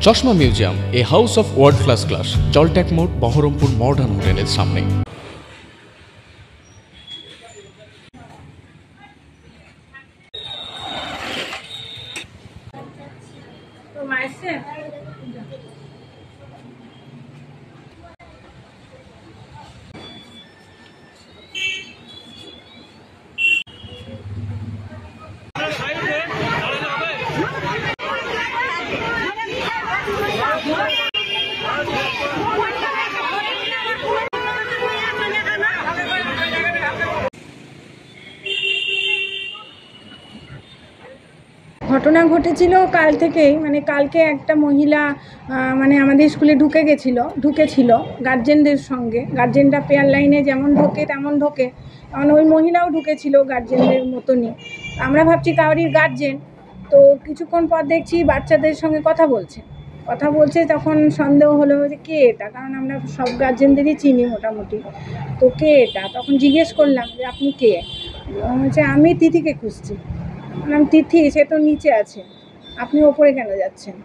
চশমা museum, a house of world class, জলট্যাক মোড়, বহরমপুর মডার্ন হোটেলের সামনে। ঘটনা ঘটেছিল কাল থেকেই, মানে কালকে একটা মহিলা আমাদের স্কুলে ঢুকেছিল গার্জেনদের সঙ্গে। গার্জেনরা পেয়ার লাইনে যেমন ঢোকে তেমন ঢোকে, ওই মহিলাও ঢুকেছিল গার্জেনদের মতনই। আমরা ভাবছি কাউরির গার্জেন, তো কিছুক্ষণ পর দেখছি বাচ্চাদের সঙ্গে কথা বলছে। তখন সন্দেহ হলো যে কে এটা, কারণ আমরা সব গার্জেনদেরই চিনি মোটামুটি। তো কে এটা, তখন জিজ্ঞেস করলাম যে আপনি কে? বলছে আমি তিথিকে খুঁজছি। বললাম তিথি সে তো নিচে আছে, আপনি ওপরে কেন যাচ্ছেন?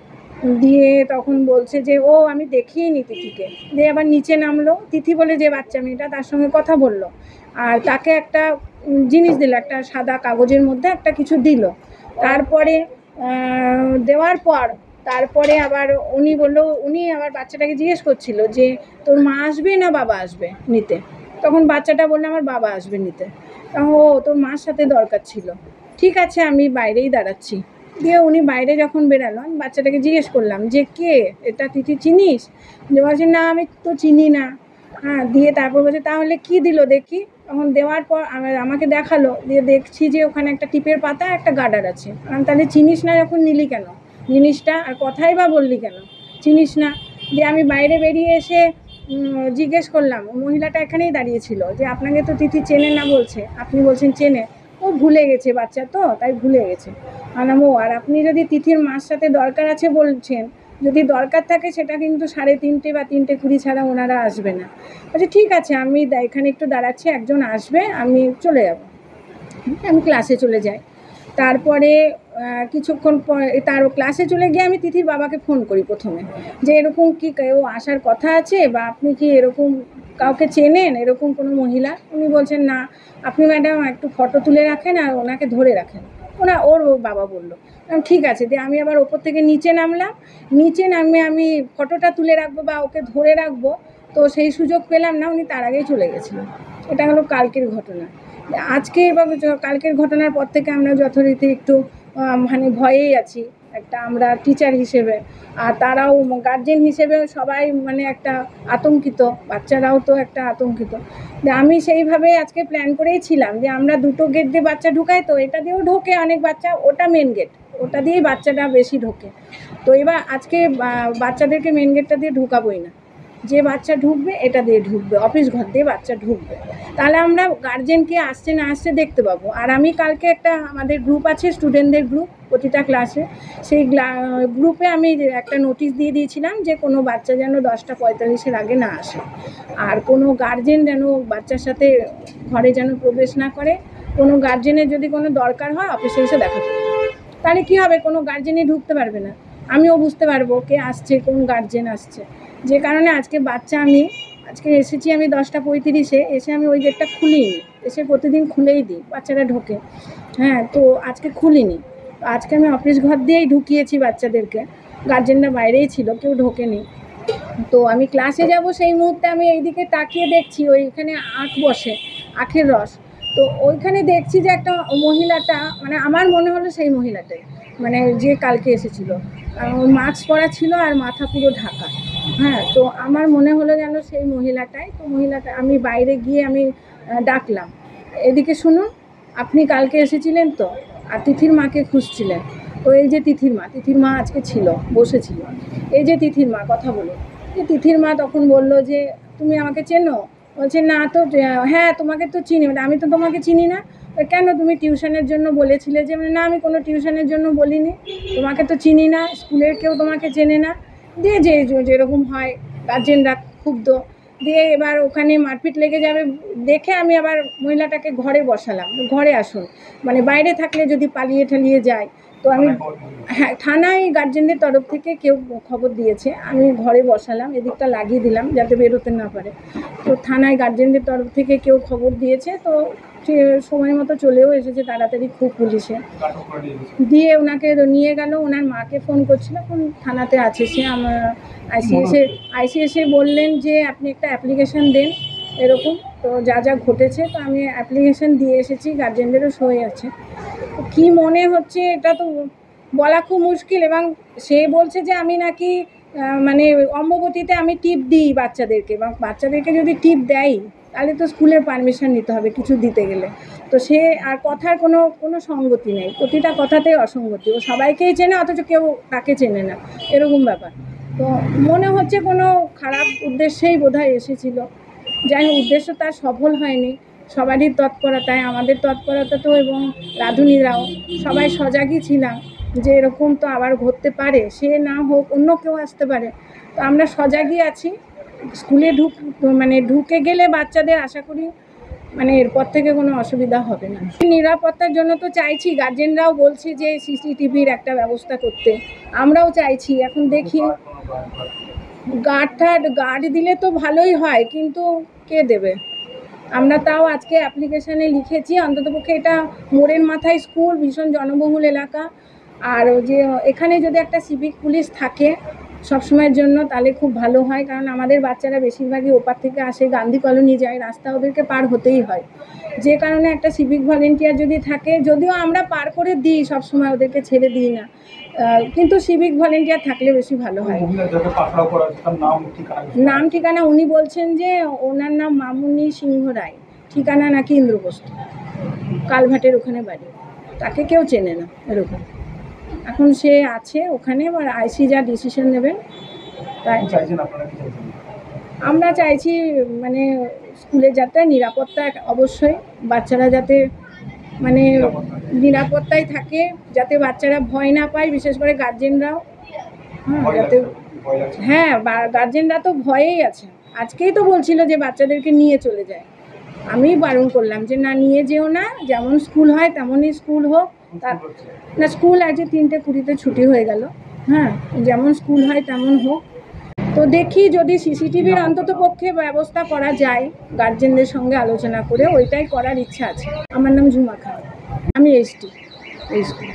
দিয়ে তখন বলছে যে ও আমি দেখিনি তিথিকে। দিয়ে আবার নিচে নামলো, তিথি বলে যে বাচ্চা মেয়েটা, তার সঙ্গে কথা বললো, আর তাকে একটা জিনিস দিল, একটা সাদা কাগজের মধ্যে একটা কিছু দিল। তারপরে দেওয়ার পর তারপরে আবার উনি আবার বাচ্চাটাকে জিজ্ঞেস করছিল যে তোর মা আসবে না বাবা আসবে নিতে? তখন বাচ্চাটা বললো আমার বাবা আসবে নিতে। ও তোর মার সাথে দরকার ছিল, ঠিক আছে আমি বাইরেই দাঁড়াচ্ছি। দিয়ে উনি বাইরে যখন বেরালো, আমি বাচ্চাটাকে জিজ্ঞেস করলাম যে কে এটা, তিথি চিনিস? যে বলছে না আমি তো চিনি না। হ্যাঁ, দিয়ে তারপর বলছে তাহলে কি দিল দেখি। তখন দেওয়ার পর আমাকে দেখালো, দিয়ে দেখছি যে ওখানে একটা টিপের পাতা একটা গার্ডার আছে। তাহলে চিনিস না যখন নিলি কেন জিনিসটা, আর কথাই বা বললি কেন, চিনিস না? দিয়ে আমি বাইরে বেরিয়ে এসে জিজ্ঞেস করলাম, মহিলাটা এখানেই দাঁড়িয়েছিল, যে আপনাকে তো তিথি চেনে না বলছে, আপনি বলছেন চেনে। ও ভুলে গেছে, বাচ্চা তো তাই ভুলে গেছে। আর আপনি যদি তিথির মার সাথে দরকার আছে বলছেন, যদি দরকার থাকে সেটা কিন্তু 3:30 বা 3:20 ছাড়া ওনারা আসবে না। আচ্ছা ঠিক আছে, আমি এখানে একটু দাঁড়াচ্ছি, একজন আসবে, আমি চলে যাব। আমি ক্লাসে চলে যাই। তারপরে কিছুক্ষণ পর তার ক্লাসে চলে গিয়ে আমি তিথির বাবাকে ফোন করি প্রথমে, যে এরকম কি কেউ আসার কথা আছে, বা আপনি কি এরকম কাউকে চেনেন, এরকম কোনো মহিলা? উনি বলছেন না, আপনি ম্যাডাম একটু ফটো তুলে রাখেন আর ওনাকে ধরে রাখেন। ওর বাবা বললো। ঠিক আছে। দিয়ে আমি আবার ওপর থেকে নিচে নামলাম, নিচে নামে আমি ফটোটা তুলে রাখবো বা ওকে ধরে রাখবো, তো সেই সুযোগ পেলাম না, উনি তার আগেই চলে গেছিলেন। এটা হলো কালকের ঘটনা। আজকে বা কালকের ঘটনার পর থেকে আমরা যথারীতি একটু ভয়েই আছি, একটা আমরা টিচার হিসেবে, আর তারাও গার্জেন হিসেবে সবাই একটা আতঙ্কিত, বাচ্চারাও তো একটা আতঙ্কিত। আমি সেইভাবে আজকে প্ল্যান করেই ছিলাম যে আমরা দুটো গেট দিয়ে বাচ্চা ঢুকাই, তো এটা দিয়েও ঢোকে অনেক বাচ্চা, ওটা মেন গেট, ওটা দিয়েই বাচ্চাটা বেশি ঢোকে। তো এবার আজকে বাচ্চাদেরকে মেন গেটটা দিয়ে ঢুকাবোই না, যে বাচ্চা ঢুকবে এটা দিয়ে ঢুকবে, অফিস ঘর দিয়ে বাচ্চা ঢুকবে, তাহলে আমরা গার্জেনকে আসছে না আসছে দেখতে পাবো। আর আমি কালকে আমাদের গ্রুপ আছে, স্টুডেন্টদের গ্রুপ প্রতিটা ক্লাসে, সেই গ্রুপে আমি একটা নোটিশ দিয়ে দিয়েছিলাম যে কোনো বাচ্চা যেন 10:45-এর আগে না আসে, আর কোনো গার্জেন যেন বাচ্চার সাথে ঘরে যেন প্রবেশ না করে। কোনো গার্জেনের যদি কোনো দরকার হয় অফিসে এসে দেখা করবে, তাহলে কী হবে, কোনো গার্জেনই ঢুকতে পারবে না, আমিও বুঝতে পারবো কে আসছে, কোন গার্জেন আসছে। যে কারণে আজকে আজকে এসেছি আমি 10:35-এ, এসে আমি ওই গেটটা খুলিনি, এসে প্রতিদিন খুলেই দিই, বাচ্চারা ঢোকে। হ্যাঁ, তো আজকে খুলিনি, আজকে আমি অফিস ঘর দিয়েই ঢুকিয়েছি বাচ্চাদেরকে, গার্জেনরা বাইরেই ছিল, কেউ ঢোকেনি। তো আমি ক্লাসে যাব, সেই মুহূর্তে আমি এইদিকে তাকিয়ে দেখছি ওইখানে আখ বসে, আখের রস। তো ওইখানে দেখছি যে একটা মহিলাটা, আমার মনে হলো সেই মহিলাটাই, যে কালকে এসেছিল, মাস্ক পরা ছিল আর মাথা পুরো ঢাকা। হ্যাঁ, তো আমার মনে হলো যেন সেই মহিলাটাই। তো আমি বাইরে গিয়ে আমি ডাকলাম, এদিকে শুনুন, আপনি কালকে এসেছিলেন তো, আর তিথির মাকে খুঁজছিলেন, তো এই যে তিথির মা আজকে ছিল, বসেছিল, এই যে তিথির মা, কথা বলুন। তিথির মা তখন বলল যে তুমি আমাকে চেনো? বলছে না তো। হ্যাঁ তোমাকে তো চিনি। আমি তো তোমাকে চিনি না। কেন, তুমি টিউশনের জন্য বলেছিলে যে? না আমি কোনো টিউশনের জন্য বলিনি, তোমাকে তো চিনি না, স্কুলের কেউ তোমাকে চেনে না। দিয়ে যেরকম হয় গার্জেনরা ক্ষুব্ধ, দিয়ে এবার ওখানে মারপিট লেগে যাবে দেখে আমি আবার মহিলাটাকে ঘরে বসালাম, ঘরে আসুন, বাইরে থাকলে যদি পালিয়ে ঠালিয়ে যায়, তো তো আমি হ্যাঁ থানায় গার্জেনদের তরফ থেকে কেউ খবর দিয়েছে, আমি ঘরে বসালাম, এদিকটা লাগিয়ে দিলাম যাতে বেরোতে না পারে। তো থানায় গার্জেনদের তরফ থেকে কেউ খবর দিয়েছে, তো সে সময় মতো চলেও এসেছে তাড়াতাড়ি খুব পুলিশে, দিয়ে ওনাকে নিয়ে গেল। ওনার মাকে ফোন করছিল, এখন থানাতে আছে সে। আমার আইসি এসে বললেন যে আপনি একটা অ্যাপ্লিকেশন দেন এরকম, তো যা যা ঘটেছে। তো আমি অ্যাপ্লিকেশন দিয়ে এসেছি, গার্জেনদেরও সই আছে। তো কী মনে হচ্ছে এটা তো বলা খুব মুশকিল। এবং সে বলছে যে আমি নাকি মানে অম্ববতীতে আমি টিপ দিই বাচ্চাদেরকে, এবং বাচ্চাদেরকে যদি টিপ দেয় তাহলে তো স্কুলের পারমিশন নিতে হবে কিছু দিতে গেলে। তো সে আর কথার কোনো সঙ্গতি নেই, প্রতিটা কথাতেই অসঙ্গতি। ও সবাইকেই চেনে অথচ কেউ তাকে চেনে না, এরকম ব্যাপার। তো মনে হচ্ছে কোনো খারাপ উদ্দেশ্যেই বোধহয় এসেছিল। যাই হোক, উদ্দেশ্য তার সফল হয়নি। সবারই তৎপরতায়, আমাদের তৎপরতা তো, এবং রাঁধুনিরাও সবাই সজাগই ছিলাম যে এরকম তো আবার ঘটতে পারে, সে না হোক অন্য কেউ আসতে পারে। তো আমরা সজাগই আছি। স্কুলে ঢুকে গেলে বাচ্চাদের আশা করি এরপর থেকে কোনো অসুবিধা হবে না। নিরাপত্তার জন্য তো চাইছি, গার্জেনরাও বলছে যে সিসিটিভির একটা ব্যবস্থা করতে, আমরাও চাইছি। এখন দেখি গার্ড দিলে তো ভালোই হয়, কিন্তু কে দেবে? আমরা তাও আজকে অ্যাপ্লিকেশানে লিখেছি, অন্ততপক্ষে এটা মোড়ের মাথায় স্কুল, ভীষণ জনবহুল এলাকা। আর যে এখানে যদি একটা সিভিক পুলিশ থাকে সবসময়ের জন্য তাহলে খুব ভালো হয়, কারণ আমাদের বাচ্চারা বেশিরভাগই ওপার থেকে আসে, গান্ধী কলোনি যায়, রাস্তা ওদেরকে পার হতেই হয়। যে কারণে একটা সিভিক ভলেন্টিয়ার যদি থাকে, যদিও আমরা পার করে দিই সবসময়, ওদেরকে ছেড়ে দিই না, কিন্তু সিভিক ভলেন্টিয়ার থাকলে বেশি ভালো হয়। নাম ঠিকানা উনি বলছেন যে ওনার নাম মামুনি সিংহ রায়, ঠিকানা নাকি ইন্দ্রপ্রস্থ, কালভাটের ওখানে বাড়ি। তাকে কেউ চেনে না এরকম। এখন সে আছে ওখানে, এবার আইসি যা ডিসিশন নেবেন তাই আমরা চাইছি। স্কুলে যাতে নিরাপত্তা, অবশ্যই বাচ্চারা যাতে নিরাপত্তায় থাকে, যাতে বাচ্চারা ভয় না পায়, বিশেষ করে গার্জেনরাও। যাতে গার্জেনরা তো ভয়েই আছে। আজকেই তো বলছিল যে বাচ্চাদেরকে নিয়ে চলে যায়, আমি বারণ করলাম যে না, নিয়ে যেও না, যেমন স্কুল হয় তেমনই স্কুল হোক। না, স্কুল আজকে 3:20 ছুটি হয়ে গেল। যেমন স্কুল হয় তেমন হোক। তো দেখি যদি সিসিটিভির অন্তত পক্ষে ব্যবস্থা করা যায়, গার্জেনদের সঙ্গে আলোচনা করে, ওইটাই করার ইচ্ছা আছে। আমার নাম ঝুমা খান, আমি এসটি এই স্কুল।